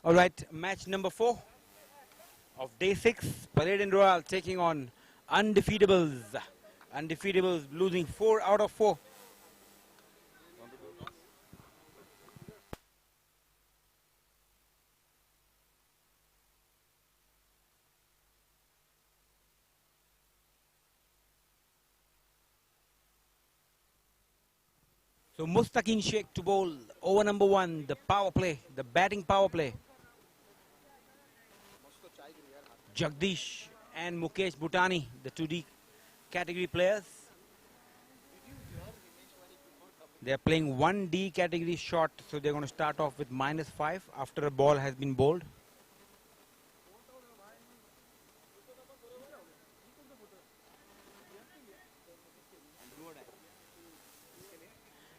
All right, match number 4 of day 6. Paladin Royal taking on Undefeatables. Undefeatables losing 4 out of 4. So Mustaqin Sheikh to bowl over number 1, the power play, the batting power play. Jagdish and Mukesh Bhutani, the 2D category players. They are playing 1D category shot, so they're going to start off with -5 after a ball has been bowled.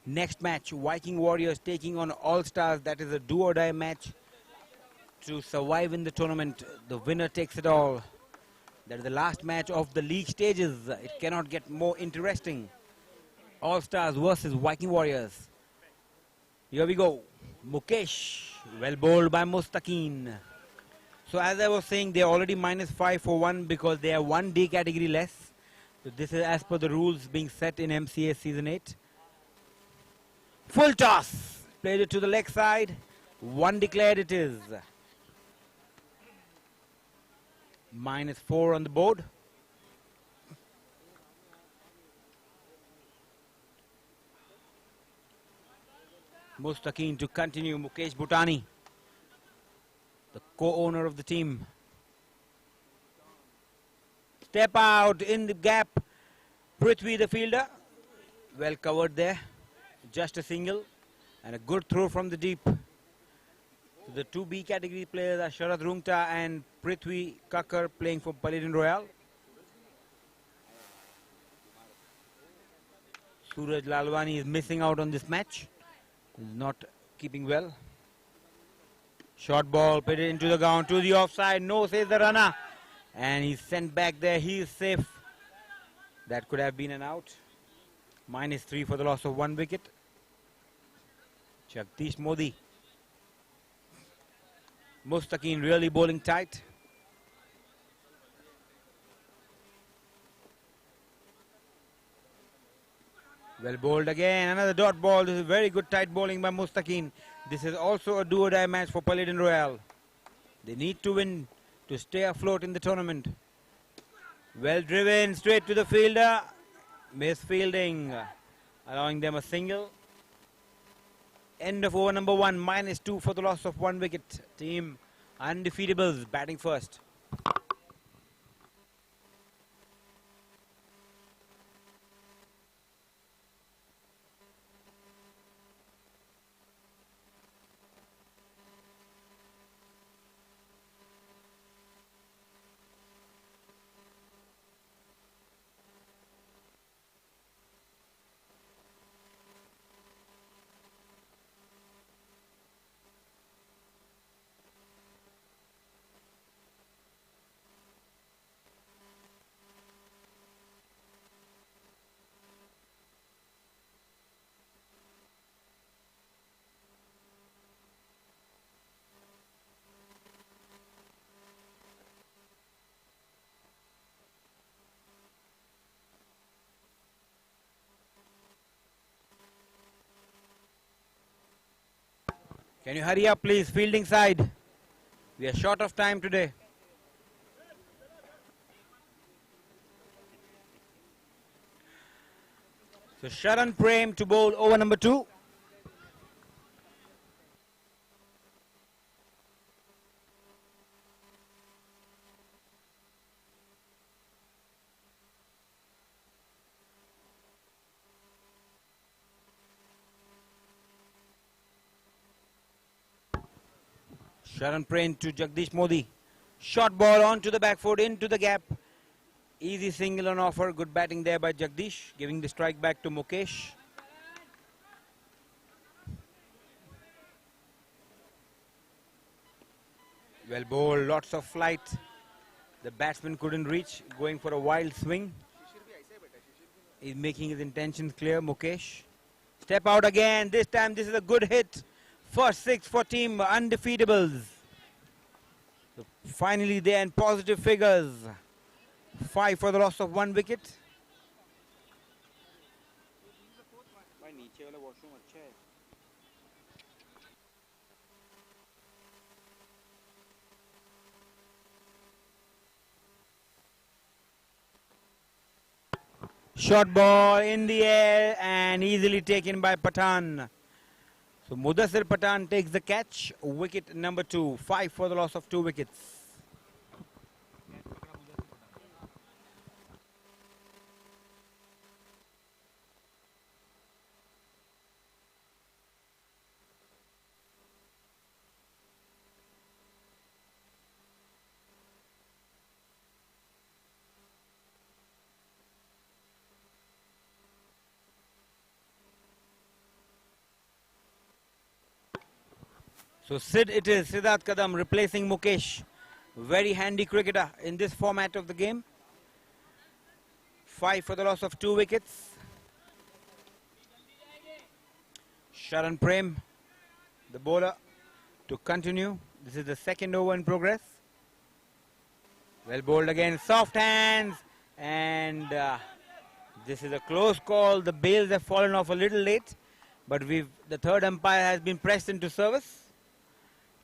Next match, Viking Warriors taking on All Stars. That is a do or die match to survive in the tournament. The winner takes it all. That is the last match of the league stages. It cannot get more interesting. All Stars versus Viking Warriors. Here we go. Mukesh, well bowled by Mustaqin. So as I was saying, they are already -5 for 1 because they are 1D category less. So this is as per the rules being set in MCA Season 8. Full toss. Played it to the leg side. 1 declared it is. -4 on the board. Mustaqin to continue. Mukesh Bhutani, the co-owner of the team. Step out in the gap. Prithvi, the fielder. Well covered there. Just a single and a good throw from the deep. So the 2B category players are Sharad Rungta and Prithvi Kakkar playing for Paladin Royal. Suraj Lalwani is missing out on this match. He's not keeping well. Short ball, put it into the ground, to the offside. No, says the runner. And he's sent back there. He is safe. That could have been an out. -3 for the loss of 1 wicket. Jagdish Modi. Mustaqin really bowling tight. Well bowled again. Another dot ball. This is very good tight bowling by Mustaqin. This is also a do or die match for Paladin Royal. They need to win to stay afloat in the tournament. Well driven straight to the fielder. Misfielding, allowing them a single. End of over number 1, -2 for the loss of 1 wicket. Team Undefeatables batting first. Can you hurry up, please? Fielding side. We are short of time today. So Sharan Prem to bowl over number 2. Sharan Prem to Jagdish Modi. Short ball onto the back foot, into the gap. Easy single on offer. Good batting there by Jagdish, giving the strike back to Mukesh. Well bowled, lots of flight. The batsman couldn't reach, going for a wild swing. He's making his intentions clear, Mukesh. Step out again. This time this is a good hit. First 6 for team Undefeatables. Finally there in positive figures. 5 for the loss of 1 wicket. Short ball in the air and easily taken by Pathan. So Mudassir Pathan takes the catch. Wicket number 2. 5 for the loss of 2 wickets. So Sid it is, Siddharth Kadam replacing Mukesh. Very handy cricketer in this format of the game. 5 for the loss of 2 wickets. Sharan Prem, the bowler, to continue. This is the second over in progress. Well bowled again, soft hands, and this is a close call. The bails have fallen off a little late, but the third umpire has been pressed into service.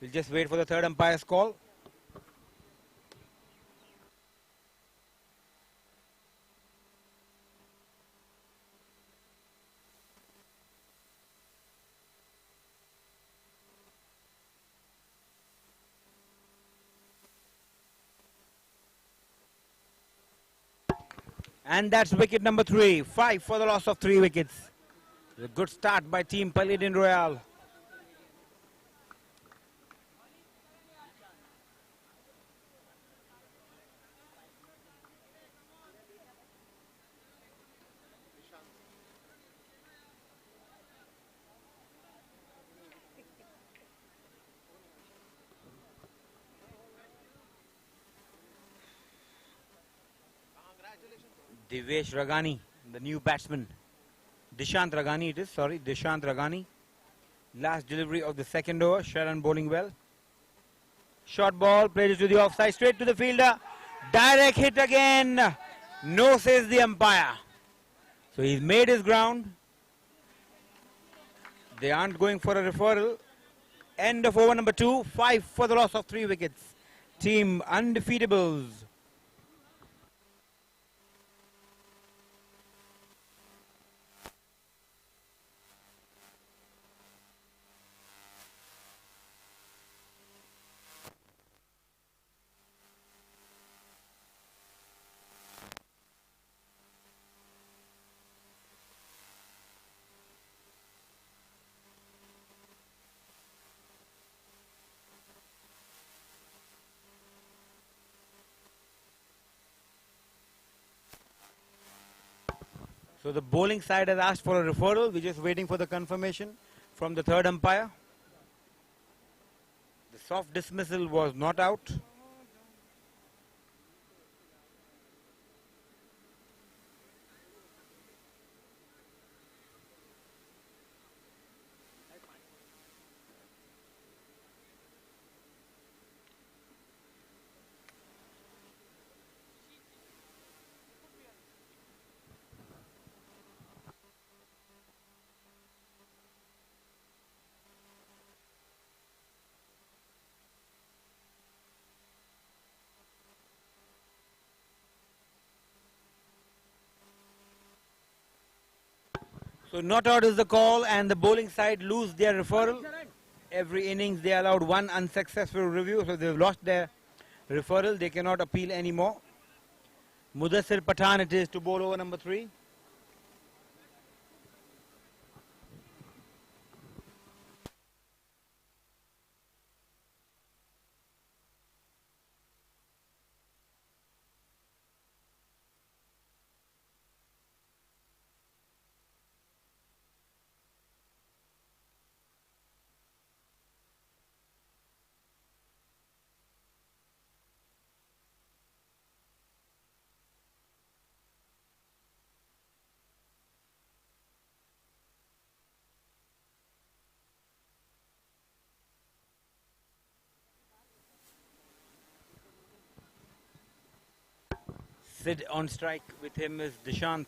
We'll just wait for the third umpire's call. And that's wicket number 3. 5 for the loss of 3 wickets. A good start by Team Paladin Royal. Devesh Ragani, the new batsman. Dishant Ragani it is, sorry, Dishant Ragani. Last delivery of the second over, Sharan bowling well. Short ball, played it to the offside, straight to the fielder. Direct hit again. No, says the umpire. So he's made his ground. They aren't going for a referral. End of over number 2, 5 for the loss of 3 wickets. Team Undefeatables. So the bowling side has asked for a referral. We're just waiting for the confirmation from the third umpire. The soft dismissal was not out. So not out is the call, and the bowling side lose their referral. Every innings they allowed 1 unsuccessful review, so they've lost their referral. They cannot appeal anymore. Mudassir Pathan it is to bowl over number 3. Sid on strike. With him is Dishant.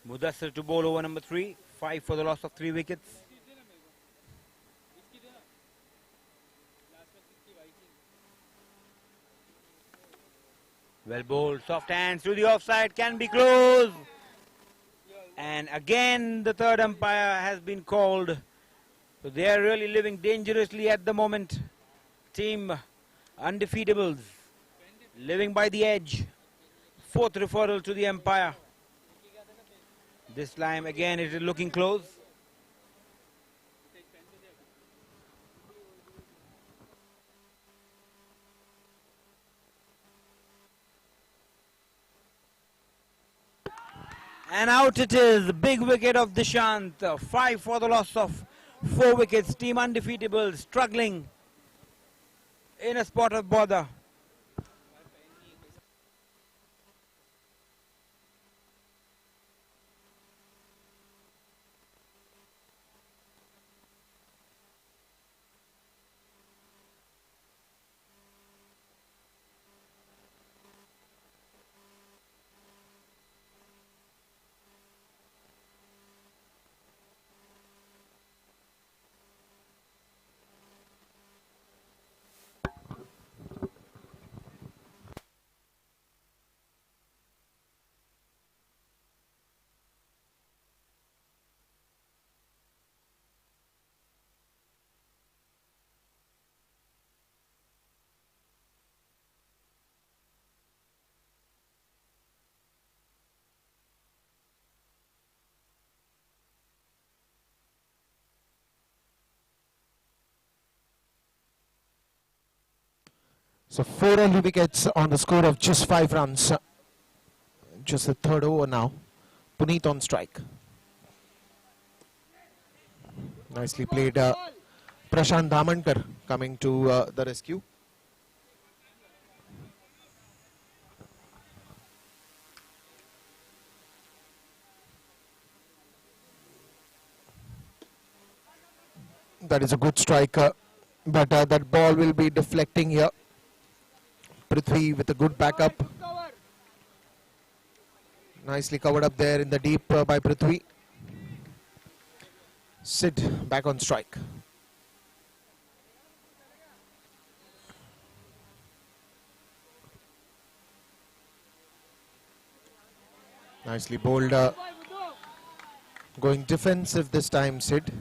Mudassir to bowl over number 3. 5 for the loss of 3 wickets. Well bowled. Soft hands to the offside. Can be close. And again the third umpire has been called. So they are really living dangerously at the moment. Team undefeatables. Living by the edge. Fourth referral to the umpire. This time again it is looking close. And out it is. Big wicket of Dishant. 5 for the loss of 4 wickets. Team undefeatable, struggling in a spot of bother. So 4 only wickets on the score of just 5 runs. Just the third over now. Puneet on strike. Nicely played. Prashant Dhamankar coming to the rescue. That is a good strike, but that ball will be deflecting here. Prithvi with a good backup. Nicely covered up there in the deep by Prithvi. Sid back on strike. Nicely bowled. Going defensive this time, Sid.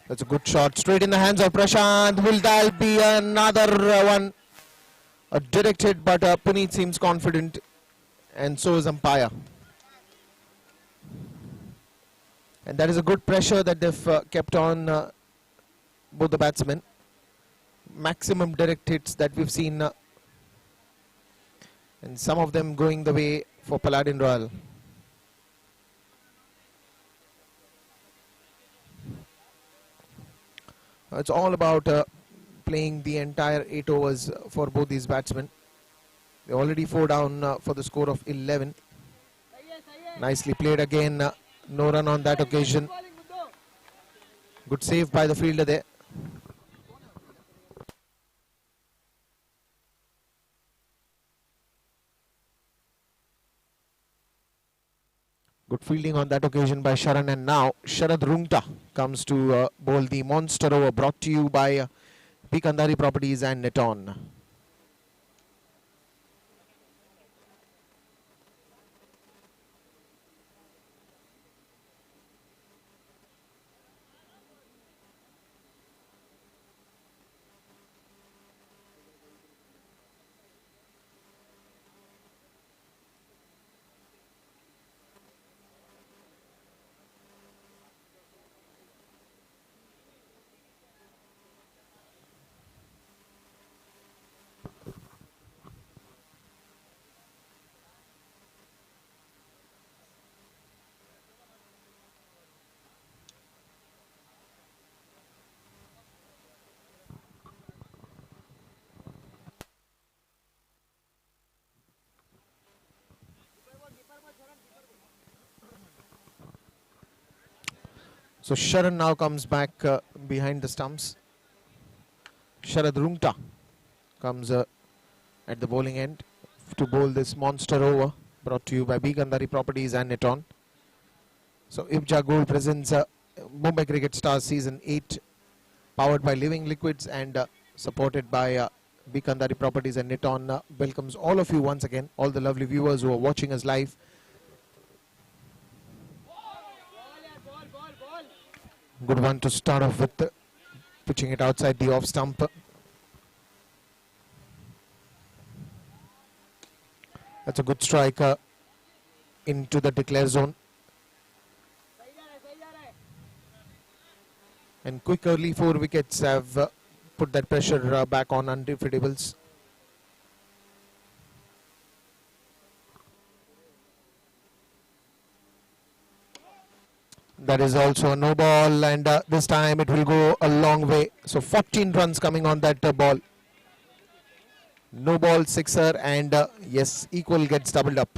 That's a good shot. Straight in the hands of Prashant. Will that be another one? Directed, but Puneet seems confident. And so is umpire. And that is a good pressure that they've kept on both the batsmen. Maximum direct hits that we've seen. And some of them going the way for Paladin Royal. It's all about playing the entire 8 overs for both these batsmen. They're already 4 down for the score of 11. Nicely played again. No run on that occasion. Good save by the fielder there. Good fielding on that occasion by Sharan, and now Sharad Rungta comes to bowl the monster over, brought to you by P. Kandari Properties and Neton. So Sharan now comes back behind the stumps. Sharad Rungta comes at the bowling end to bowl this monster over, brought to you by B Gandhari Properties and Neton. So IBJA Gold presents Mumbai Cricket Stars Season 8, powered by Living Liquids and supported by B Gandhari Properties and Neton. Welcomes all of you once again, all the lovely viewers who are watching us live. Good one to start off with, pitching it outside the off stump. That's a good strike into the declare zone. And quick early 4 wickets have put that pressure back on undefeatables. That is also a no ball, and this time it will go a long way. So 14 runs coming on that ball. No ball, sixer, and yes, equal gets doubled up.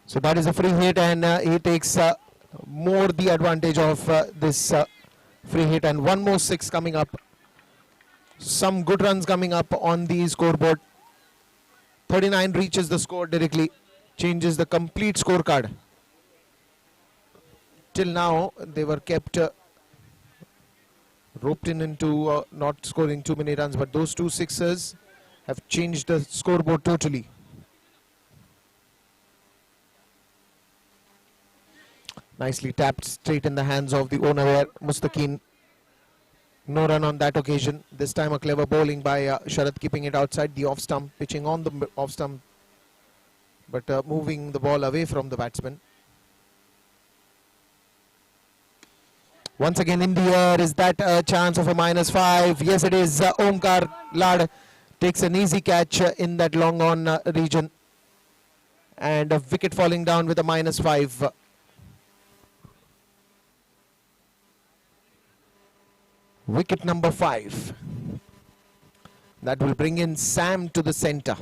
So that is a free hit, and he takes more the advantage of this free hit, and one more 6 coming up. Some good runs coming up on the scoreboard. 39 reaches the score directly, changes the complete scorecard. Till now, they were kept roped in into not scoring too many runs, but those 2 sixes have changed the scoreboard totally. Nicely tapped straight in the hands of the owner there, Mustaqeen. No run on that occasion. This time a clever bowling by Sharad, keeping it outside the off stump, pitching on the off stump, but moving the ball away from the batsman. Once again in the air, is that a chance of a -5? Yes, it is. Omkar Lad takes an easy catch in that long on region, and a wicket falling down with a -5. Wicket number 5. That will bring in Sam to the center.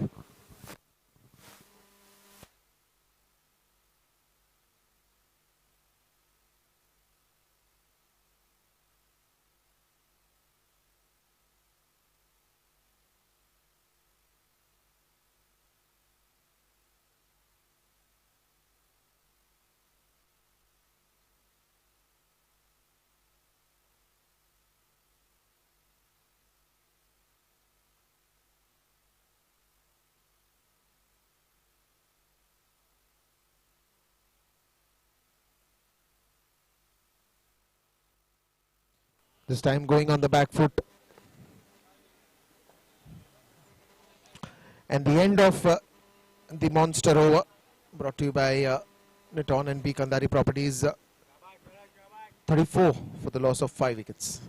This time going on the back foot. And the end of the monster over, brought to you by Neton and B Gandhari Properties. 34 for the loss of 5 wickets.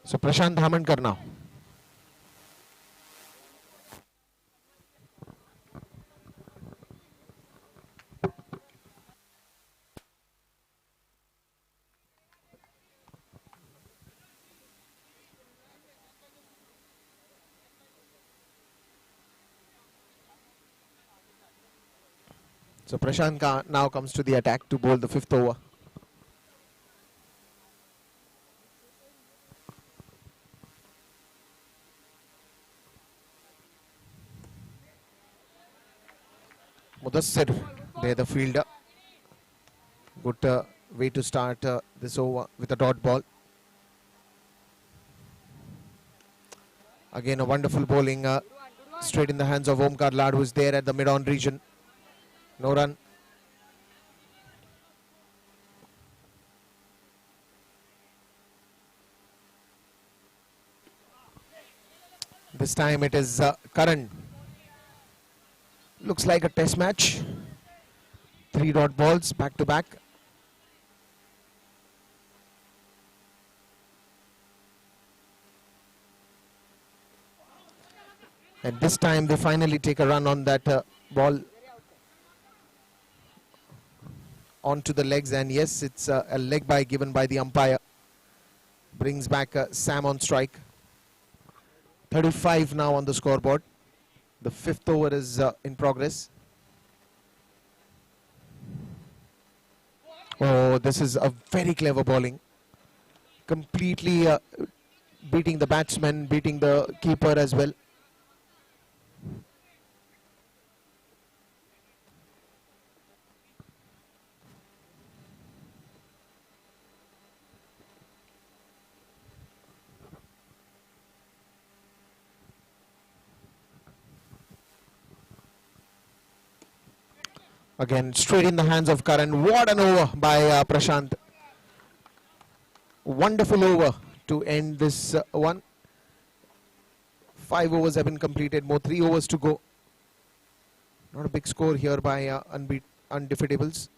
So Prashant Dhamankar now. So Prashant now comes to the attack to bowl the 5th over. Mudassir, there the fielder. Good way to start this over with a dot ball. Again a wonderful bowling straight in the hands of Omkar Lad, who is there at the mid-on region. No run. This time it is Karan. Looks like a test match. 3 dot balls back to back. And this time they finally take a run on that ball onto the legs, and yes, it's a leg by given by the umpire. Brings back Sam on strike. 35 now on the scoreboard. The fifth over is in progress. Oh, this is a very clever bowling. Completely beating the batsman, beating the keeper as well. Again, straight in the hands of Karan. What an over by Prashant. Wonderful over to end this one. 5 overs have been completed, more 3 overs to go. Not a big score here by undefeatables.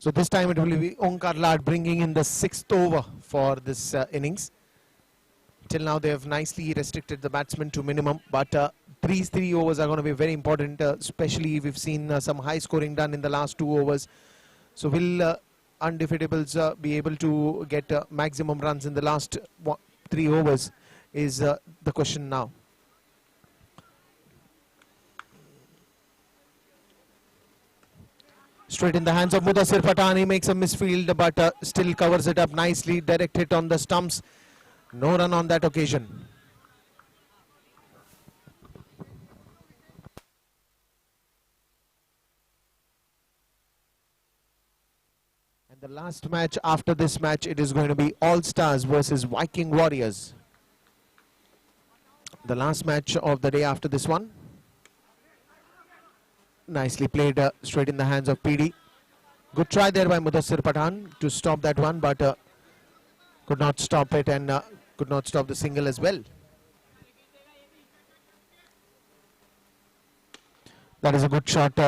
So this time it will be Onkar Lad bringing in the 6th over for this innings. Till now they have nicely restricted the batsmen to minimum, but these 3 overs are going to be very important, especially we've seen some high scoring done in the last 2 overs. So will undefeatables be able to get maximum runs in the last 3 overs is the question now. Straight in the hands of Mudassir Pathan. He makes a misfield, but still covers it up nicely. Direct hit on the stumps. No run on that occasion. And the last match after this match, it is going to be All Stars versus Viking Warriors. The last match of the day after this one. Nicely played straight in the hands of PD. Good try there by Mudassir Pathan to stop that one, but could not stop it and could not stop the single as well. That is a good shot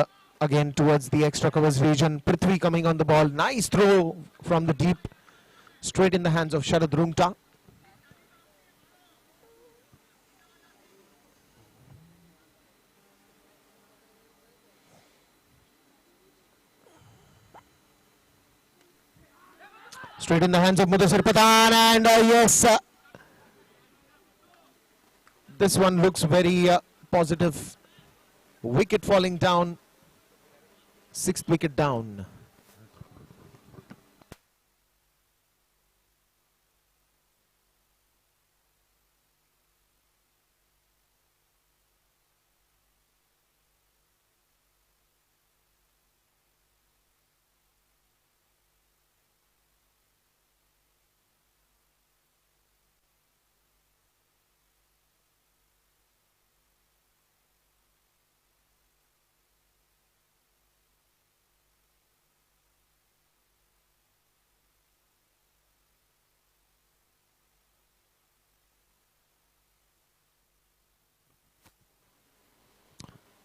again towards the extra covers region. Prithvi coming on the ball. Nice throw from the deep. Straight in the hands of Sharad Rungta. Straight in the hands of Mudassir Pathan, and yes, this one looks very positive. Wicket falling down, 6th wicket down.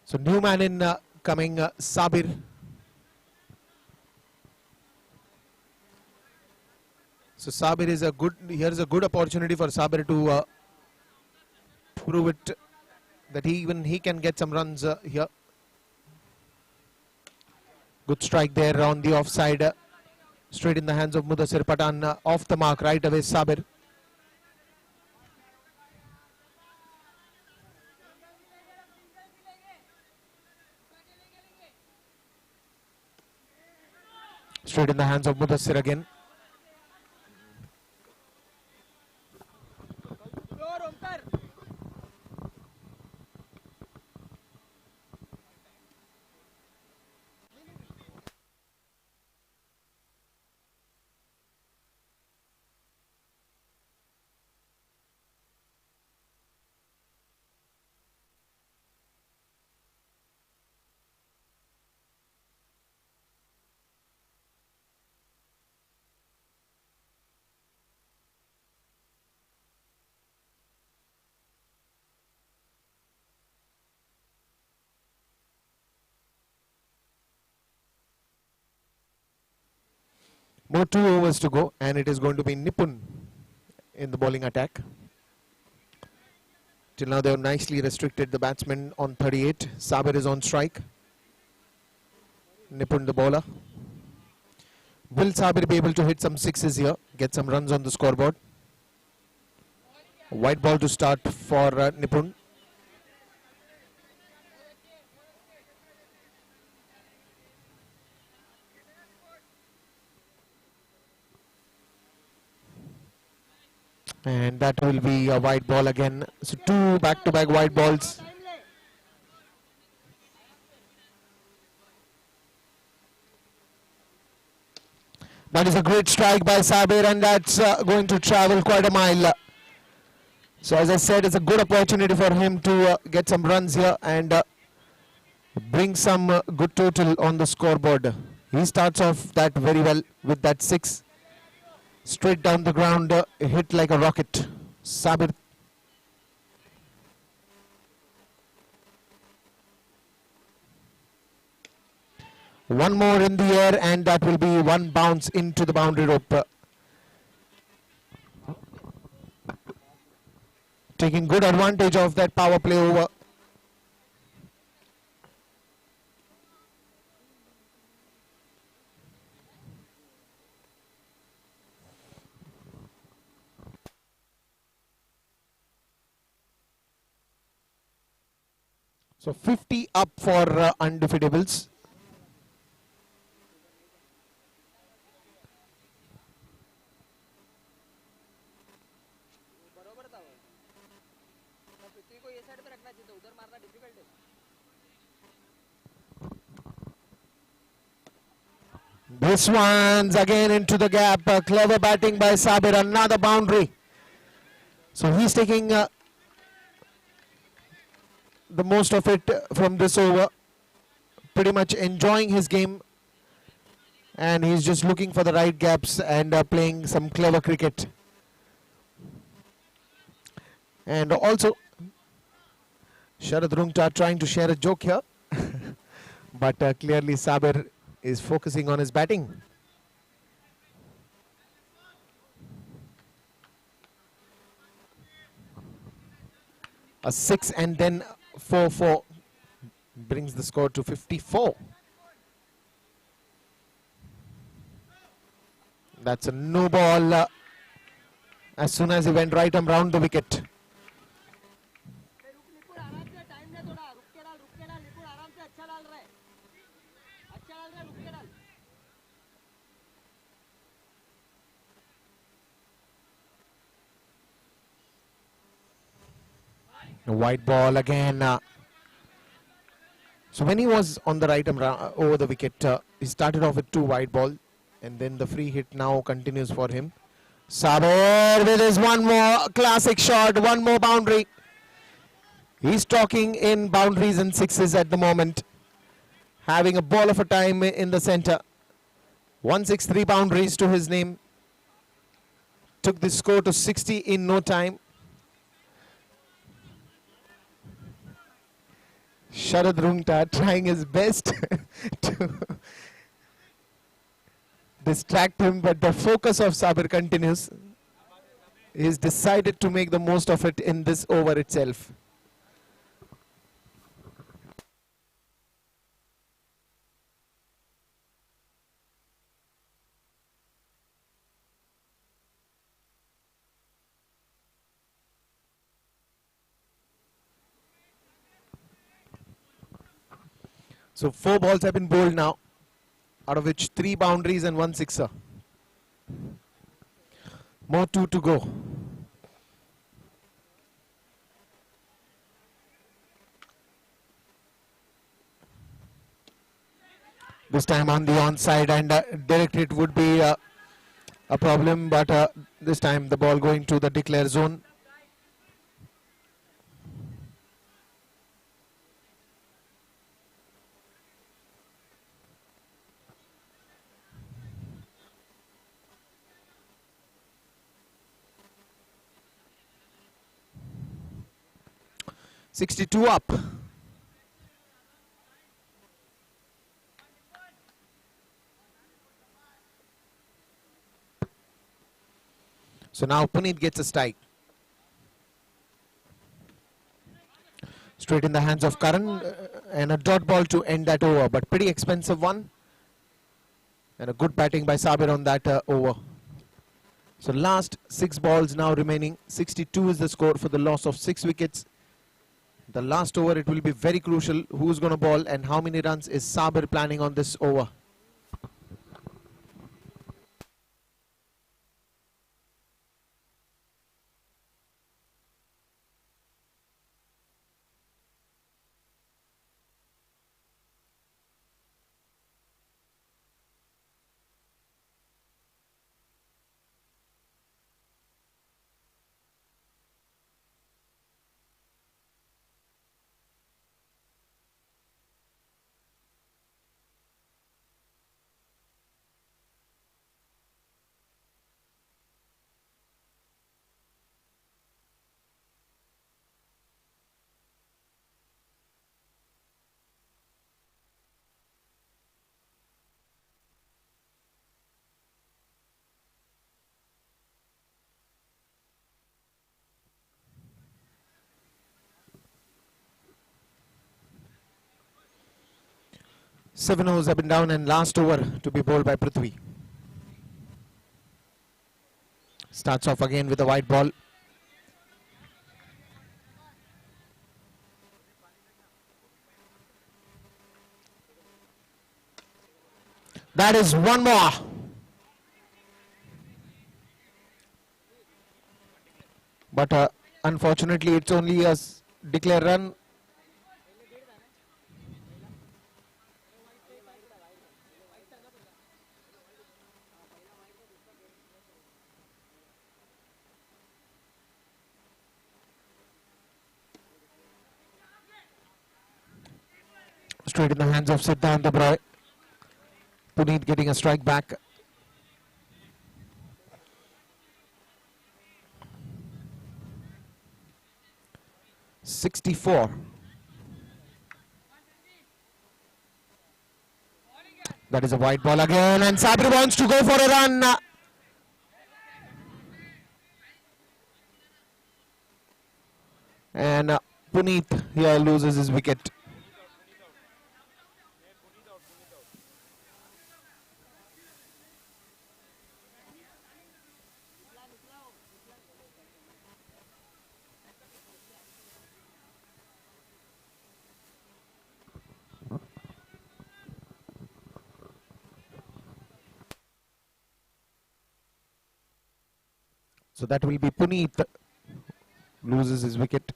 So new man in coming, Sabir. So Sabir is a good, here's a good opportunity for Sabir to prove it that he can get some runs here. Good strike there on the offside, straight in the hands of Mudassir Pathan, off the mark right away Sabir. Straight in the hands of Mudassir again. More 2 overs to go, and it is going to be Nipun in the bowling attack. Till now they have nicely restricted the batsman on 38. Sabir is on strike. Nipun the bowler. Will Sabir be able to hit some sixes here, get some runs on the scoreboard? White ball to start for Nipun. And that will be a white ball again. So 2 back-to-back white balls. That is a great strike by Sabir, and that's going to travel quite a mile. So as I said, it's a good opportunity for him to get some runs here and bring some good total on the scoreboard. He starts off that very well with that 6. Straight down the ground, hit like a rocket. Sabir. One more in the air, and that will be 1 bounce into the boundary rope. Taking good advantage of that power play over. So 50 up for undefeatables. This one's again into the gap. Clever batting by Sabir. Another boundary. So he's taking the most of it from this over. Pretty much enjoying his game. And he's just looking for the right gaps and playing some clever cricket. And also, Sharad Rungta trying to share a joke here. But clearly Sabir is focusing on his batting. A 6 and then 4-4 brings the score to 54. That's a no ball as soon as he went right arm round the wicket. A white ball again. So when he was on the right arm over the wicket, he started off with 2 white ball, and then the free hit now continues for him. Sabir with his one more classic shot, one more boundary. He's talking in boundaries and sixes at the moment, having a ball of a time in the center. 163 boundaries to his name. Took the score to 60 in no time. Sharad Rungta trying his best to distract him, but the focus of Sabir continues. He's decided to make the most of it in this over itself. So 4 balls have been bowled now, out of which 3 boundaries and 1 sixer. More 2 to go. This time on the onside, and direct hit would be a problem, but this time the ball going to the declare zone. .62 up. So now Puneet gets a strike. Straight in the hands of Karan, and a dot ball to end that over, but pretty expensive one. And a good batting by Sabir on that over. So last 6 balls now remaining. 62 is the score for the loss of 6 wickets. The last over, it will be very crucial who's going to bowl and how many runs is Sabir planning on this over. Seven overs have been down and last over to be bowled by Prithvi. Starts off again with a wide ball. That is one more. But unfortunately it's only a declare run. Straight in the hands of Siddhant Roy. Puneet getting a strike back. .64. That is a wide ball again, and Sabri wants to go for a run. And Puneet here loses his wicket. So that will be Puneet loses his wicket.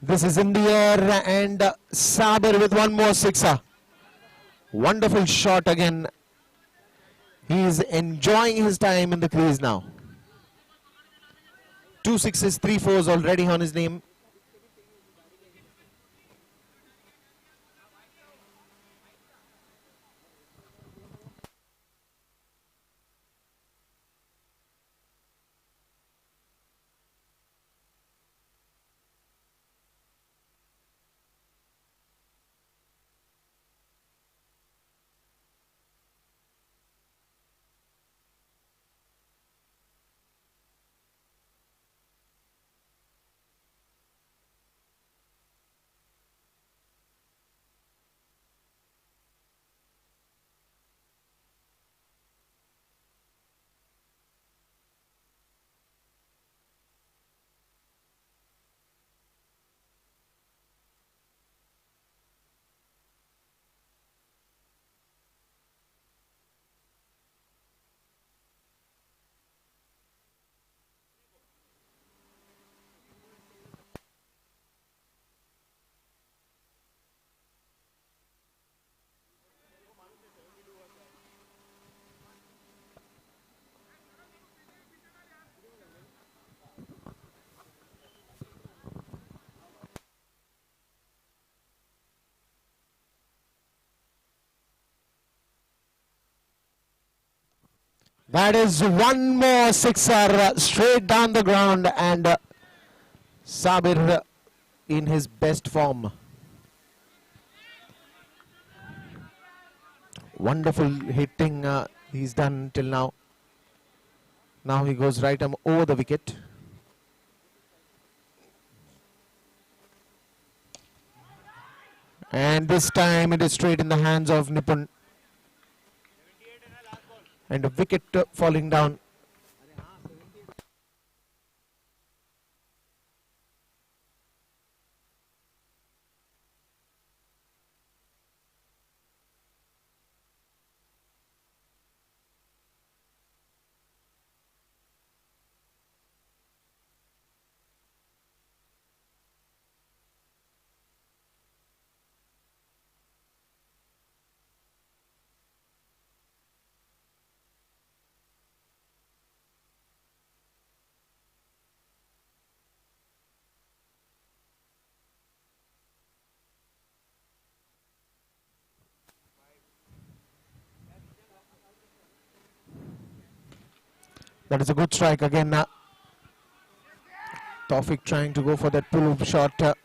This is in the air, and Sabir with one more sixer. Wonderful shot again. He is enjoying his time in the crease now. 2 sixes, 3 fours already on his name. That is one more sixer straight down the ground, and Sabir in his best form. Wonderful hitting he's done till now. Now he goes right arm over the wicket. And this time it is straight in the hands of Nipun. And a wicket falling down. That is a good strike again. Taufik trying to go for that pull-up shot,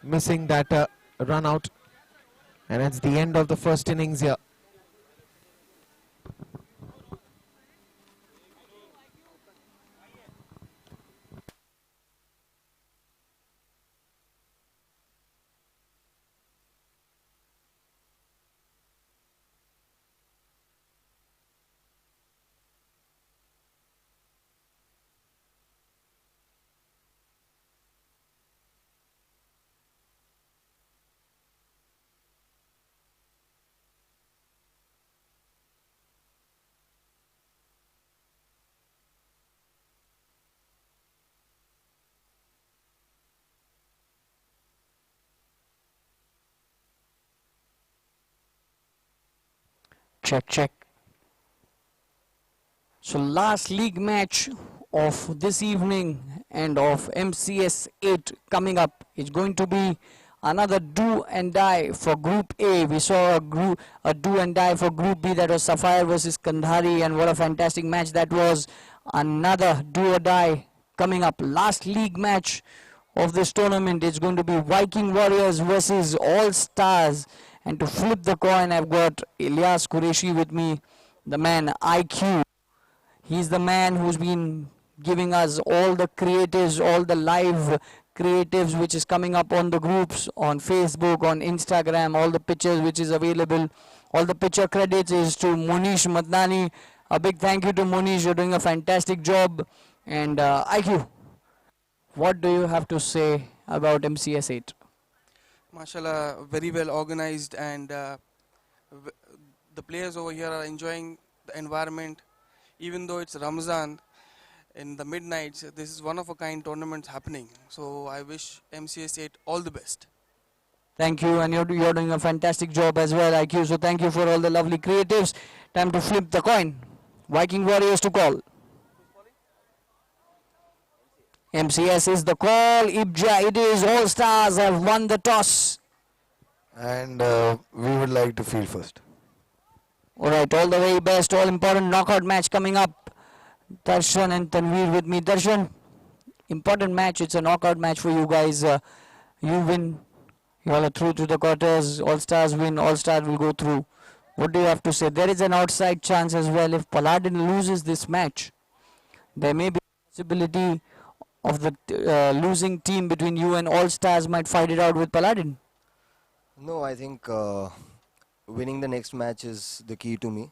missing that run out. And it's the end of the first innings here. Check, check. So last league match of this evening and of MCS 8 coming up is going to be another do and die for Group A. We saw a do and die for Group B, that was Sapphire versus Kandhari, and what a fantastic match that was. Another do or die coming up. Last league match of this tournament is going to be Viking Warriors versus All Stars. And to flip the coin, I've got Ilyas Qureshi with me, the man IQ. He's the man who's been giving us all the creatives, all the live creatives which is coming up on the groups, on Facebook, on Instagram, all the pictures which is available. All the picture credits is to Monish Madnani. A big thank you to Monish, you're doing a fantastic job. And IQ, what do you have to say about MCS 8? Mashallah, very well organized, and the players over here are enjoying the environment. Even though it's Ramzan in the midnights, this is one of a kind tournaments happening. So I wish MCS 8 all the best. Thank you, and you're doing a fantastic job as well, IQ. So thank you for all the lovely creatives. Time to flip the coin. Viking Warriors to call. MCS is the call. IBJA it is. All Stars have won the toss. And we would like to field first. Alright, all the very best. All important knockout match coming up. Darshan and Tanveer with me. Darshan, important match. It's a knockout match for you guys. You win. You all are through to the quarters. All Stars win. All Stars will go through. What do you have to say? There is an outside chance as well. If Paladin loses this match, there may be a possibility of the losing team between you and All Stars might fight it out with Paladin. No, I think winning the next match is the key to me.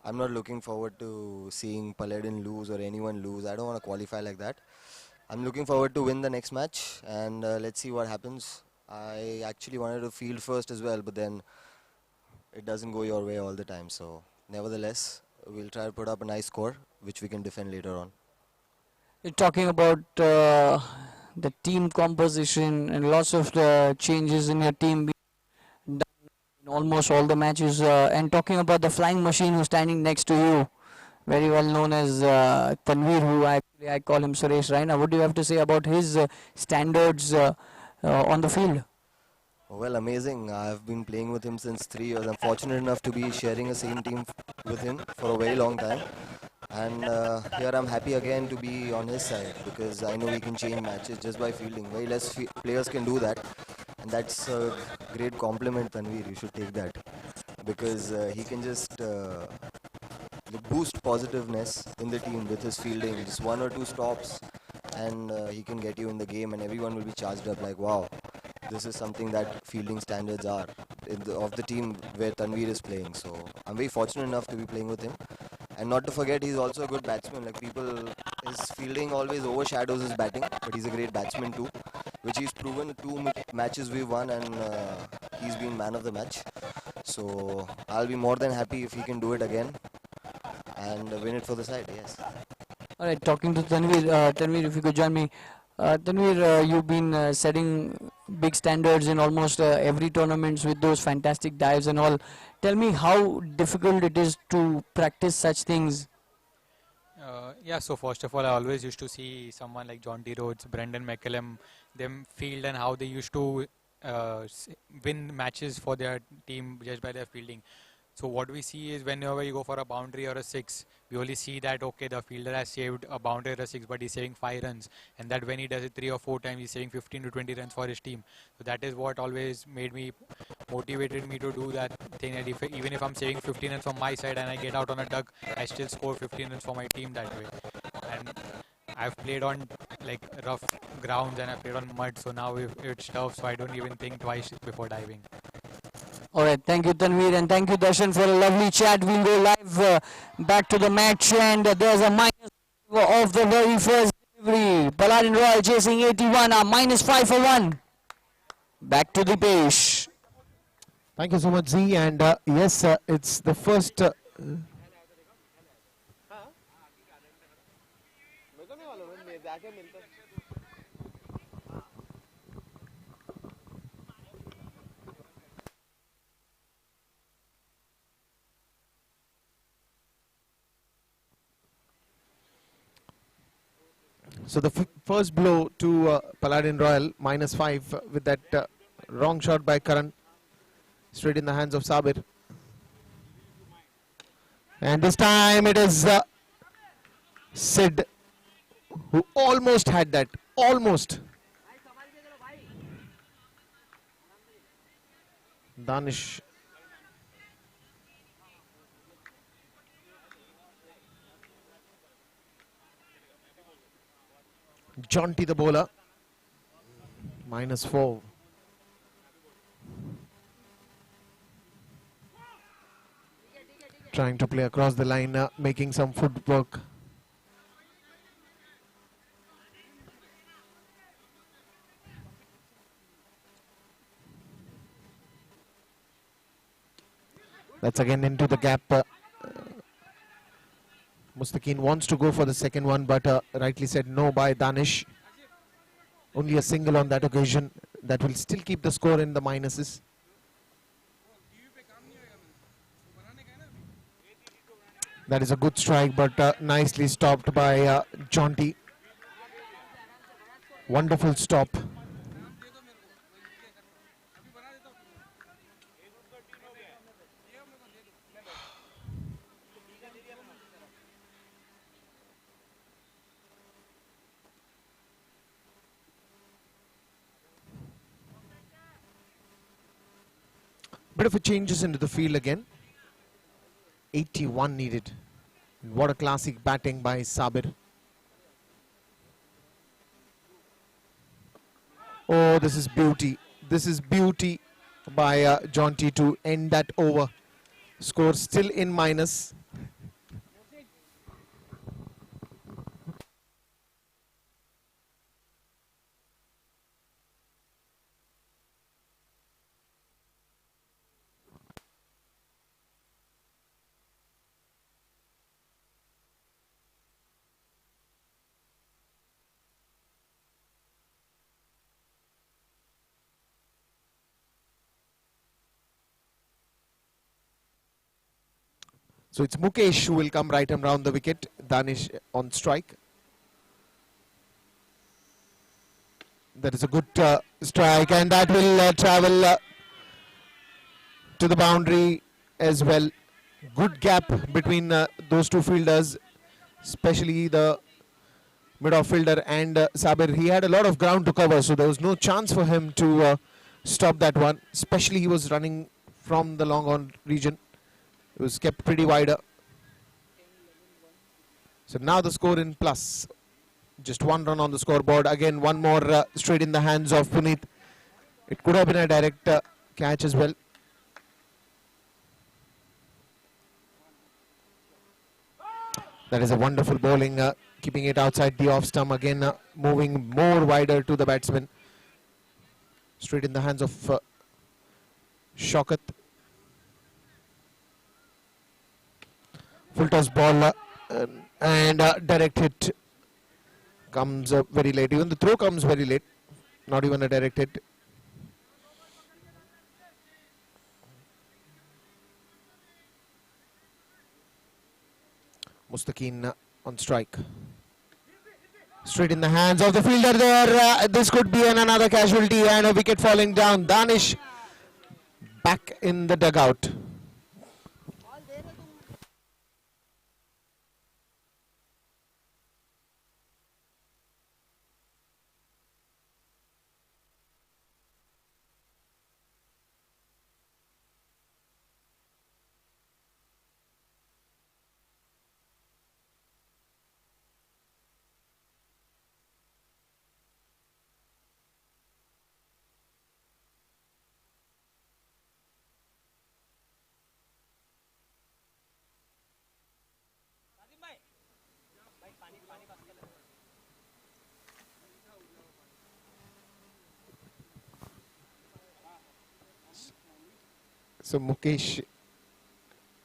I'm not looking forward to seeing Paladin lose or anyone lose. I don't want to qualify like that. I'm looking forward to win the next match, and let's see what happens. I actually wanted to field first as well, but then it doesn't go your way all the time. So nevertheless, we'll try to put up a nice score, which we can defend later on. You're talking about the team composition and lots of the changes in your team being done in almost all the matches. And talking about the flying machine who's standing next to you, very well known as Tanveer, who I call him Suresh Raina. What do you have to say about his standards on the field? Well, amazing. I've been playing with him since 3 years. I'm fortunate enough to be sharing a same team with him for a very long time. And here I'm happy again to be on his side because I know we can change matches just by fielding. Very less players can do that, and that's a great compliment, Tanveer. You should take that because he can just like boost positiveness in the team with his fielding. Just one or two stops, and he can get you in the game, and everyone will be charged up. Like, wow, this is something that fielding standards are of the team where Tanveer is playing. So I'm very fortunate enough to be playing with him. And not to forget, he's also a good batsman. Like his fielding always overshadows his batting, but he's a great batsman too, which he's proven. Two matches we've won, and he's been man of the match. So I'll be more than happy if he can do it again and win it for the side. Yes. All right, talking to Tanveer. Tanveer, if you could join me. Tanveer, you've been setting big standards in almost every tournaments with those fantastic dives and all. Tell me how difficult it is to practice such things. Yeah, so first of all, I always used to see someone like John T. Rhodes, Brendan McCullum, them field and how they used to win matches for their team just by their fielding. So what we see is whenever you go for a boundary or a six, we only see that, okay, the fielder has saved a boundary or a six, but he's saving 5 runs. And that when he does it 3 or 4 times, he's saving 15 to 20 runs for his team. So that is what always motivated me to do that thing. And even if I'm saving 15 runs from my side and I get out on a duck, I still score 15 runs for my team that way. And I've played on like rough grounds and I've played on mud, so now it's tough, so I don't even think twice before diving. All right, thank you Tanveer and thank you Darshan for a lovely chat. We'll go live back to the match, and there's a minus of the very first delivery. Paladin Royal chasing 81, -5 for 1. Back to the page. Thank you so much, Z. And yes, it's the first. So the first blow to Paladin Royal, -5 with that wrong shot by Karan, straight in the hands of Sabir. And this time it is Sid who almost had that, almost. Danish. Jaunty the bowler, -4. Trying to play across the line, making some footwork. That's again into the gap. Mustaqeen wants to go for the second one, but rightly said no by Danish. Only a single on that occasion. That will still keep the score in the minuses. That is a good strike, but nicely stopped by Jaunty. Wonderful stop. Bit of a changes into the field again. 81 needed. What a classic batting by Sabir. Oh, this is beauty. This is beauty by Jaunty to end that over. Score still in minus. So it's Mukesh who will come right and round the wicket. Danish on strike. That is a good strike, and that will travel to the boundary as well. Good gap between those two fielders. especially the mid-off fielder and Sabir. He had a lot of ground to cover, so there was no chance for him to stop that one. Especially he was running from the long on region. It was kept pretty wider. So now the score in plus. Just one run on the scoreboard. Again, one more straight in the hands of Puneet. It could have been a direct catch as well. That is a wonderful bowling, keeping it outside the off stump. Again, moving more wider to the batsman. Straight in the hands of Shaukat. Full toss ball and direct hit comes very late. Even the throw comes very late. Not even a direct hit. Mustaqeen on strike. Straight in the hands of the fielder there. This could be another casualty and a wicket falling down. Danish back in the dugout. So Mukesh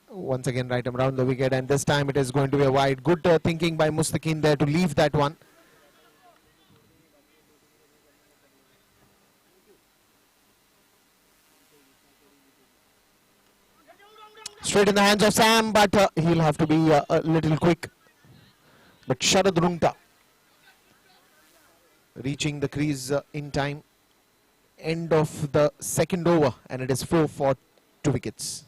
once again right around the wicket, and this time it is going to be a wide. Good thinking by Mustaqeen there to leave that one. Straight in the hands of Sam, but he'll have to be a little quick. But Sharad Rungta reaching the crease in time. End of the second over, and it is 4 for 2 wickets.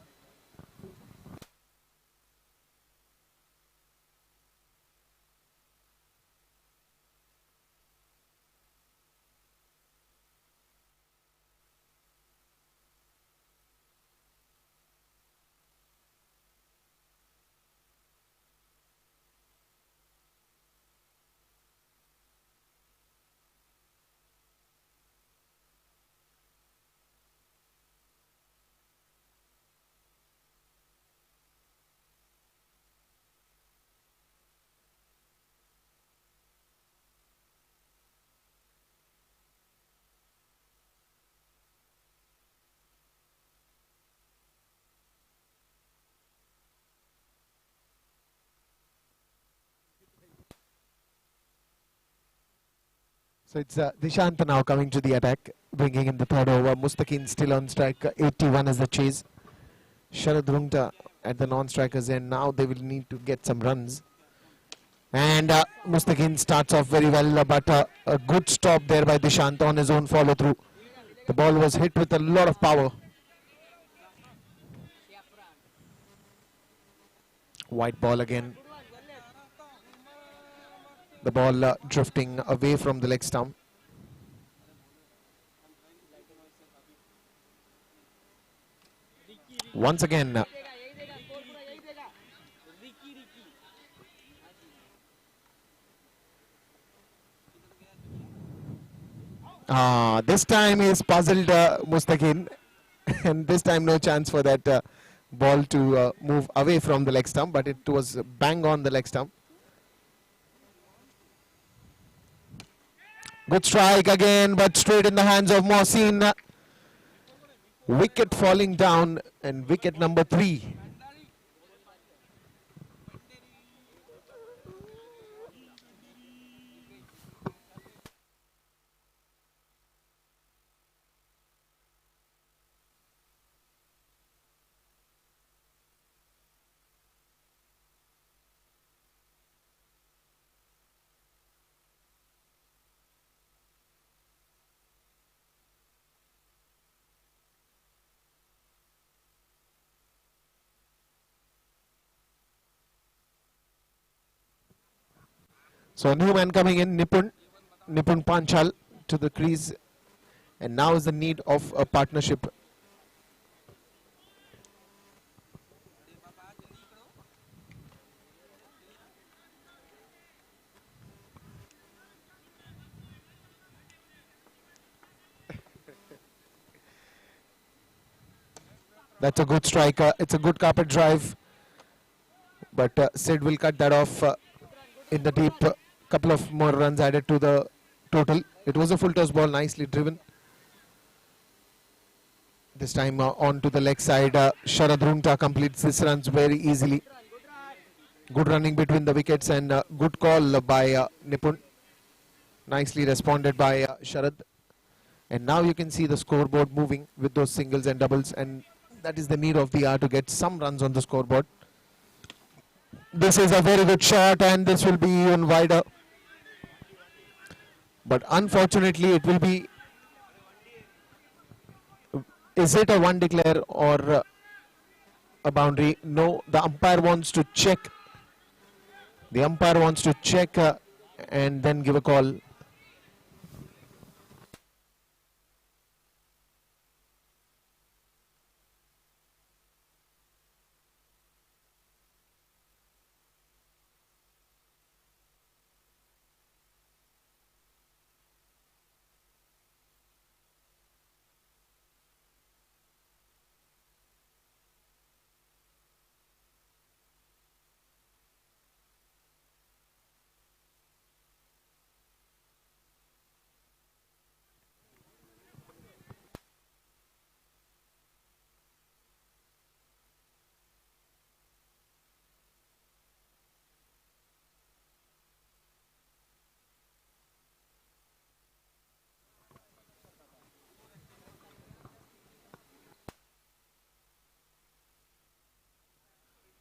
So it's Dishant now coming to the attack, bringing in the third over. Mustaqeen still on strike, 81 as the chase. Sharad Rungta at the non-strikers end. Now they will need to get some runs. And Mustaqeen starts off very well, but a good stop there by Dishant on his own follow-through. The ball was hit with a lot of power. White ball again. The ball drifting away from the leg stump. Once again. This time he's puzzled Mustaqeen. And this time no chance for that ball to move away from the leg stump, but it was bang on the leg stump. Good strike again, but straight in the hands of Mohsin. Wicket falling down, and wicket number 3. So a new man coming in, Nipun Panchal to the crease, and now is the need of a partnership. That's a good strike. It's a good carpet drive, but Sid will cut that off in the deep. Couple of more runs added to the total. It was a full toss ball, nicely driven. This time on to the leg side. Sharad Rumta completes this runs very easily. Good running between the wickets and good call by Nipun. Nicely responded by Sharad. And now you can see the scoreboard moving with those singles and doubles, and that is the need of the hour to get some runs on the scoreboard. This is a very good shot, and this will be even wider. But unfortunately, it will be. Is it a one declare or a boundary? No, the umpire wants to check. The umpire wants to check and then give a call.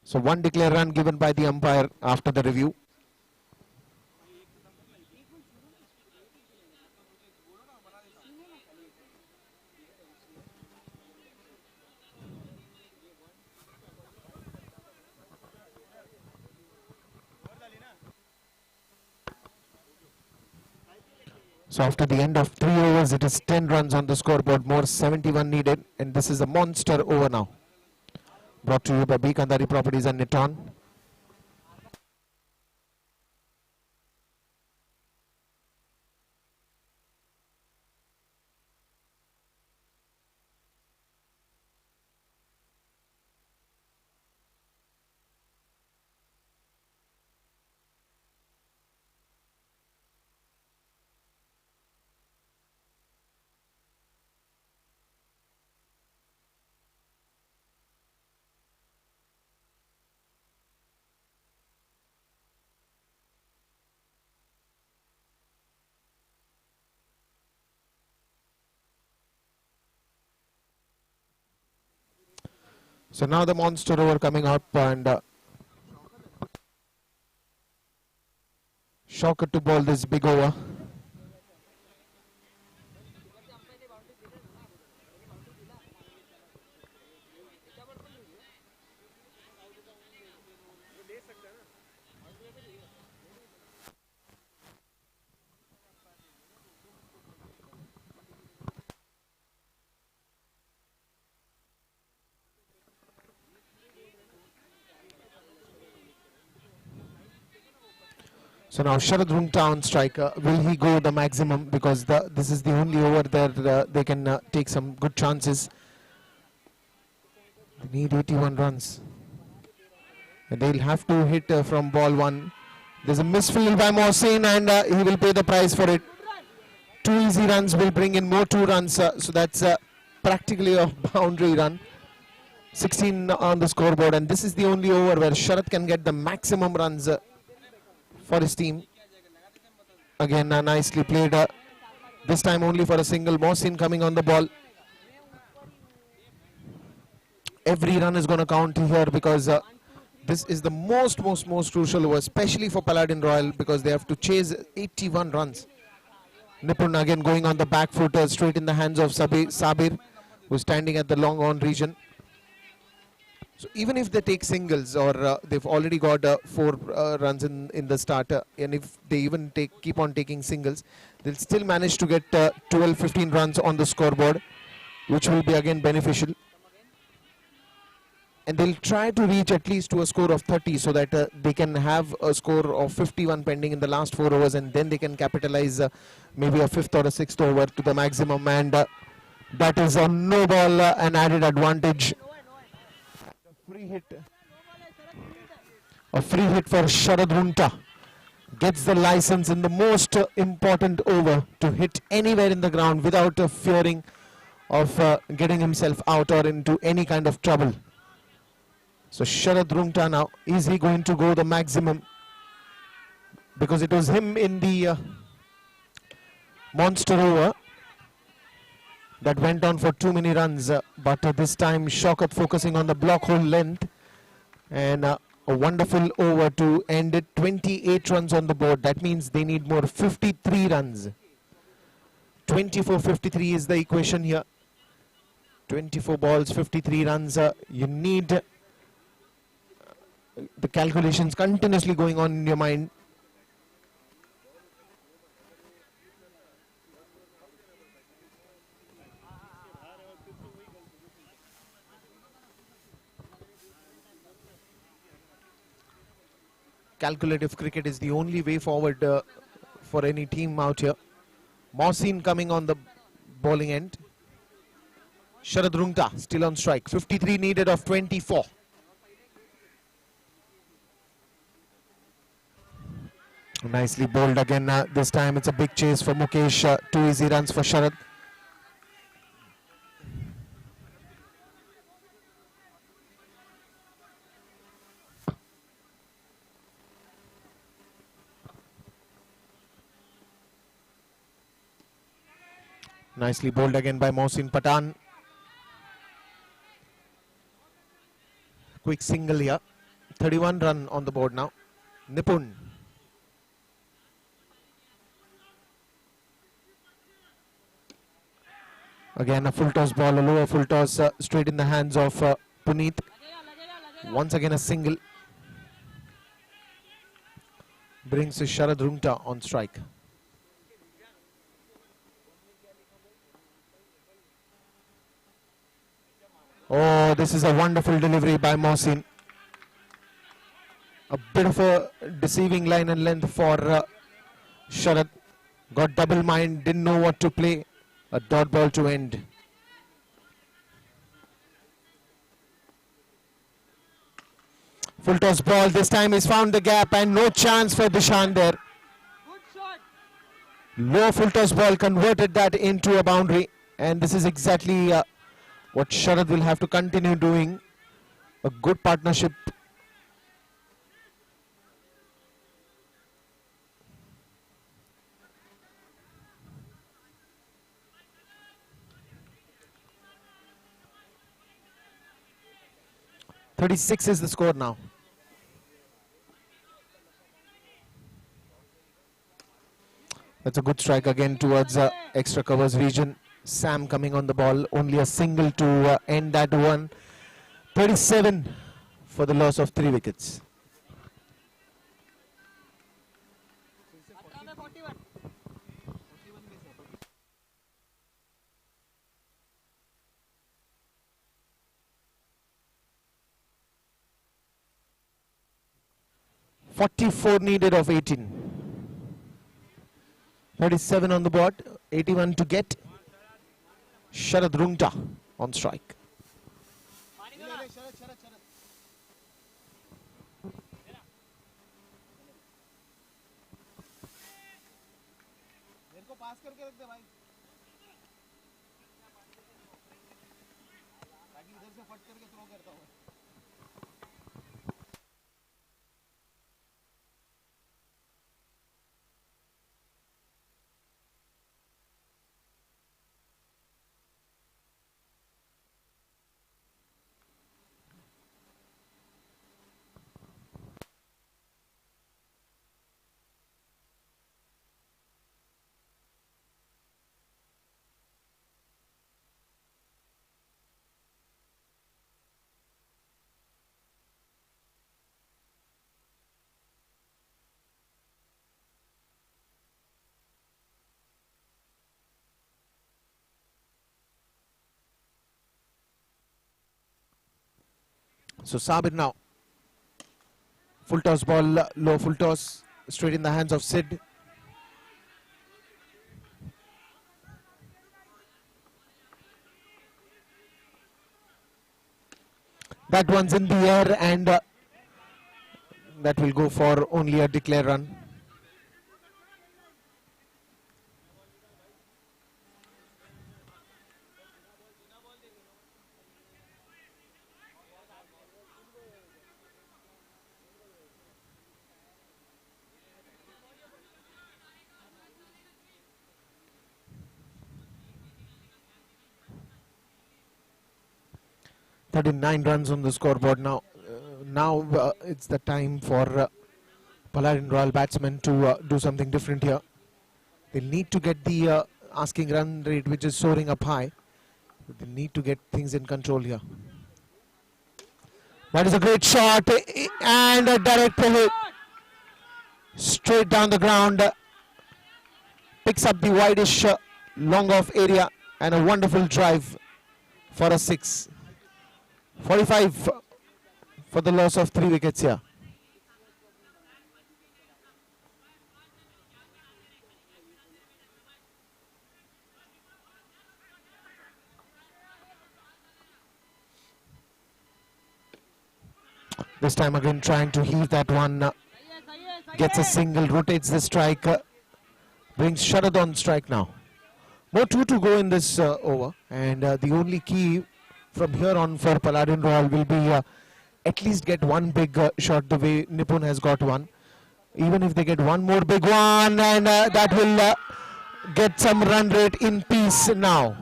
So one declare run given by the umpire after the review. So after the end of 3 overs, it is 10 runs on the scoreboard, more 71 needed, and this is a monster over now. Brought to you by B. Kandari Properties and Niton. So now the monster over coming up, and Shocker to ball this big over. So now Sharad Rumta striker, will he go the maximum, because this is the only over there they can take some good chances. They need 81 runs. And they'll have to hit from ball one. There's a misfield by Mohsin, and he will pay the price for it. 2 easy runs will bring in more 2 runs, so that's practically a boundary run. 16 on the scoreboard, and this is the only over where Sharad can get the maximum runs for his team. Again, nicely played. This time only for a single. Mohsin coming on the ball. Every run is going to count here, because this is the most crucial over, especially for Paladin Royal, because they have to chase 81 runs. Nipun again going on the back foot, straight in the hands of Sabir, who's standing at the long on region. So even if they take singles, or they've already got 4 runs in the starter, and if they even keep on taking singles, they'll still manage to get 12-15 runs on the scoreboard, which will be again beneficial. And they'll try to reach at least to a score of 30, so that they can have a score of 51 pending in the last 4 overs, and then they can capitalize maybe a 5th or a 6th over to the maximum. And that is a no ball, an added advantage. A free hit for Sharad Runta. Gets the license in the most important over to hit anywhere in the ground without fearing of getting himself out or into any kind of trouble. So Sharad Runta now, is he going to go the maximum? Because it was him in the monster over that went on for too many runs, but this time Shaukat focusing on the block hole length, and a wonderful over to end it. 28 runs on the board. That means they need more 53 runs. 24-53 is the equation here. 24 balls, 53 runs. You need the calculations continuously going on in your mind. Calculative cricket is the only way forward for any team out here. Mohsin coming on the bowling end. Sharad Runta still on strike. 53 needed of 24. Nicely bowled again. This time it's a big chase for Mukesh. 2 easy runs for Sharad. Nicely bowled again by Mohsin Patan. Quick single here. 31 run on the board now. Nipun. Again a full toss ball, a lower full toss straight in the hands of Puneet. Once again a single. Brings Sharad Runta on strike. Oh, this is a wonderful delivery by Mohsin. A bit of a deceiving line and length for Sharad. Got double mind, didn't know what to play. A dot ball to end. Full toss ball. This time he's found the gap and no chance for Dishan there. Low full toss ball converted that into a boundary. And this is exactly what Sharad will have to continue doing. A good partnership. .36 is the score now. That's a good strike again towards extra covers region. Sam coming on the ball, only a single to end that one. 37 for the loss of 3 wickets. .44 needed of 18. 37 on the board, 81 to get. Sharad Runta on strike. So Sabir now. Full toss ball, low full toss, straight in the hands of Sid. That one's in the air, and that will go for only a declare run. Nine runs on the scoreboard now. Now it's the time for Paladin Royal batsmen to do something different here. They'll need to get the asking run rate, which is soaring up high. They need to get things in control here. That is a great shot, and a direct hit straight down the ground. Picks up the wideish long off area, and a wonderful drive for a 6. 45 for the loss of 3 wickets here. This time again trying to heave that one. Gets a single, rotates the strike. Brings Sharad on strike now. More 2 to go in this over. And the only key from here on for Paladin Royal will be at least get one big shot the way Nipun has got one. Even if they get one more big one, and that will get some run rate in peace now.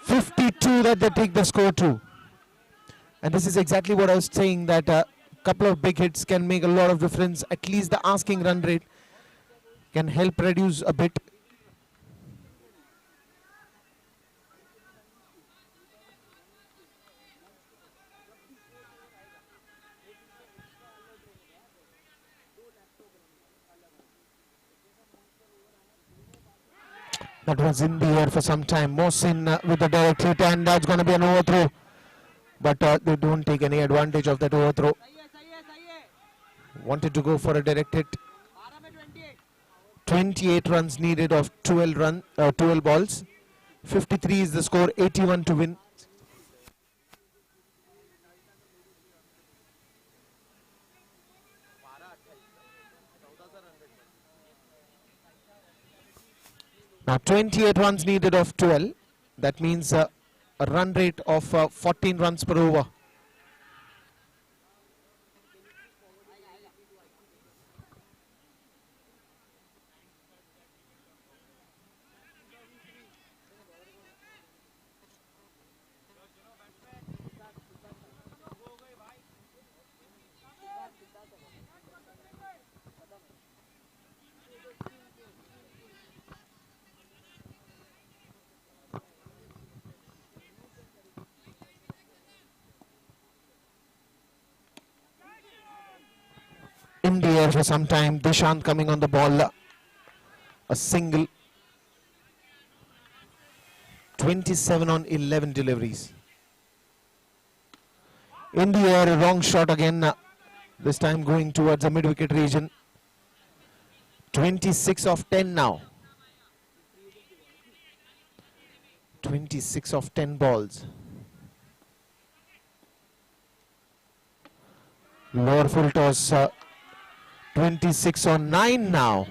52 that they take the score to. And this is exactly what I was saying, that a couple of big hits can make a lot of difference. At least the asking run rate can help reduce a bit. That was in the air for some time. Mohsin with a direct hit, and that's going to be an overthrow. But they don't take any advantage of that overthrow. Wanted to go for a direct hit. 28 runs needed of 12 balls. 53 is the score, 81 to win. Now 28 runs needed of 12. That means a run rate of 14 runs per over. In the air for some time. Dishant coming on the ball. A single. 27 on 11 deliveries. In the air, a wrong shot again. This time going towards the mid-wicket region. 26 of 10 now. 26 of 10 balls. Lower full toss. 26 on 9 now.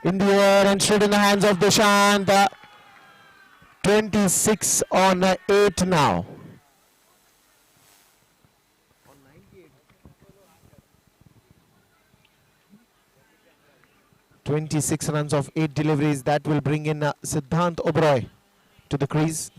In the air and straight in the hands of Dishant. 26 on 8 now. "26 runs of 8 deliveries." That will bring in Siddhant Oberoi to the crease.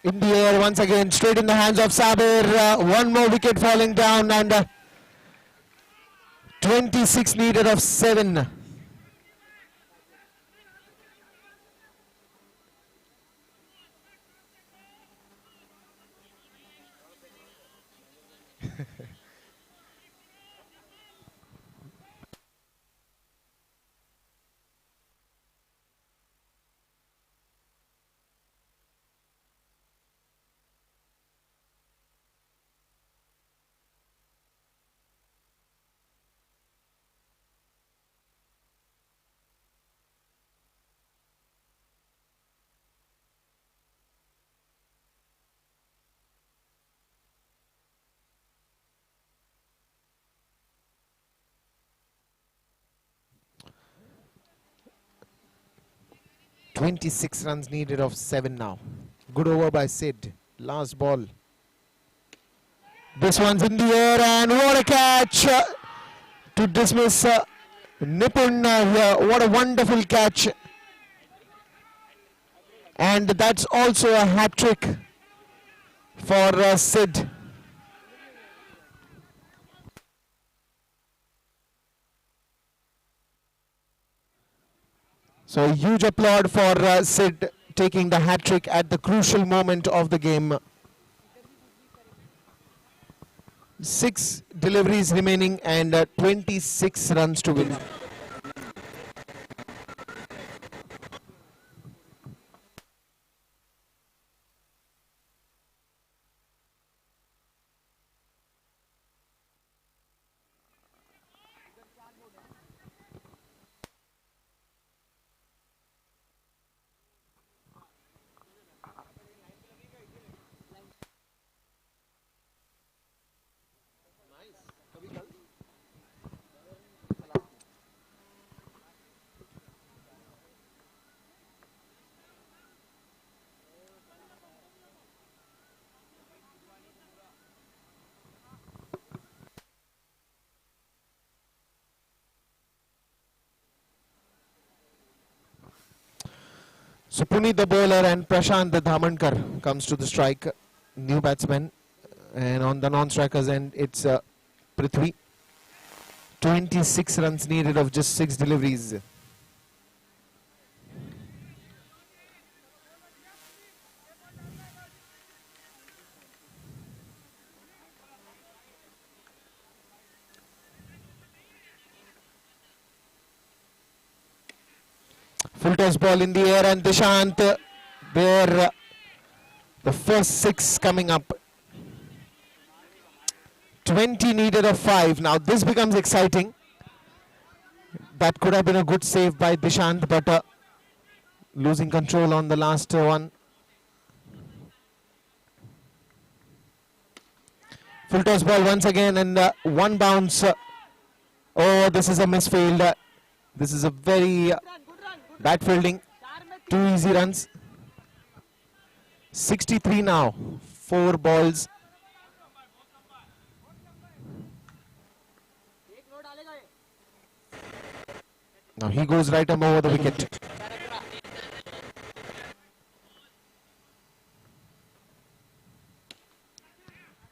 In the air once again, straight in the hands of Sabir. One more wicket falling down, and 26 needed of 7. .26 runs needed of 7 now. Good over by Sid. Last ball. This one's in the air, and what a catch to dismiss Nipun here. What a wonderful catch. And that's also a hat-trick for Sid. So a huge applaud for Sid taking the hat-trick at the crucial moment of the game. 6 deliveries remaining and 26 runs to win. So Puneet the bowler and Prashant the Dhamankar comes to the strike. New batsman. And on the non-strikers end, it's Prithvi. 26 runs needed of just 6 deliveries. Full toss ball in the air, and Dishant there. The first 6 coming up. 20 needed of 5. Now this becomes exciting. That could have been a good save by Dishant, but losing control on the last one. Full toss ball once again, and one bounce. Oh, this is a misfield. This is a very bad fielding. 2 easy runs. 63 now. 4 balls. Now he goes right arm over the wicket.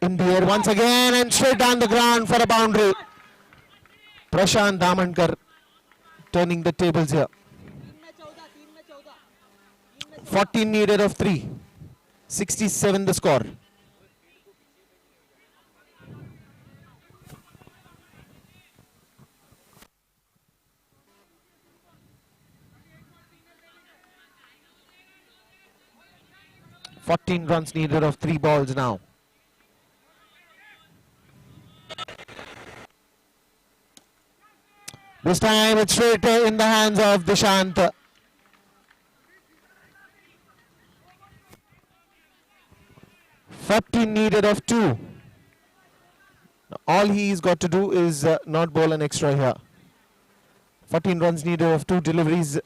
In the air once again, and straight down the ground for a boundary. Prashant Dhamankar turning the tables here. 14 needed of 3. 67 the score. Runs needed of 3 balls now. This time it's straight in the hands of Dishant. Needed of 2. All he's got to do is not bowl an extra here. 14 runs needed of 2 deliveries.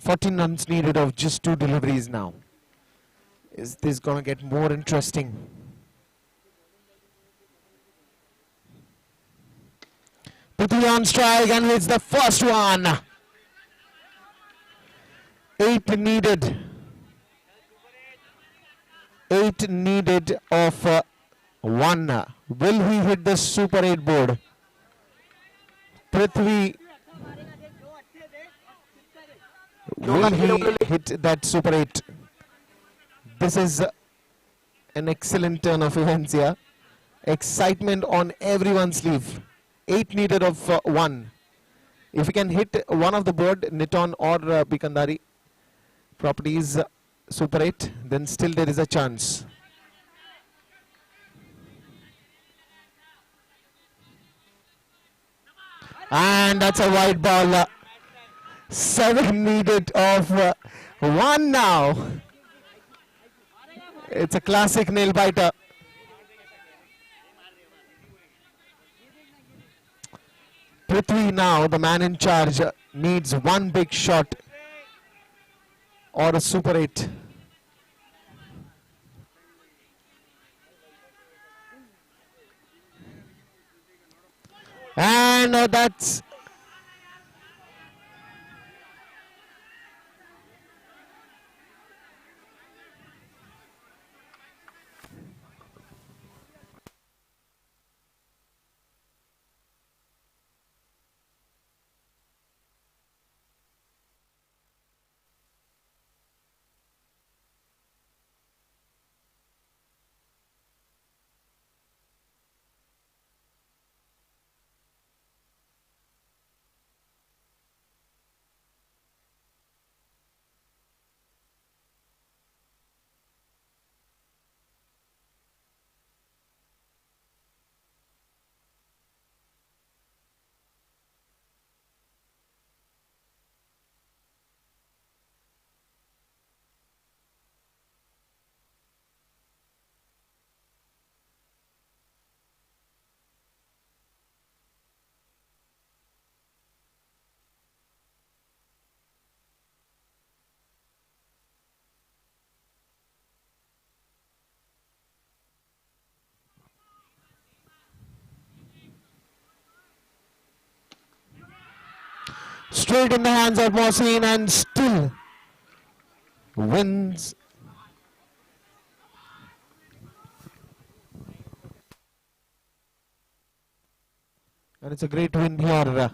14 runs needed of just 2 deliveries now. Is this going to get more interesting? Prithvi on strike and hits the first one. 8 needed. 8 needed of 1. Will he hit the Super 8 board? Prithvi, will he hit that Super 8? This is an excellent turn of events here. Excitement on everyone's sleeve. 8 needed of 1. If he can hit one of the board, Niton or Bikandari properties Super 8, then still there is a chance. And that's a wide ball. 7 needed of 1 now. It's a classic nail biter. Prithvi now, the man in charge, needs one big shot or a Super 8. And that's straight in the hands of Mohsin and still wins. And it's a great win here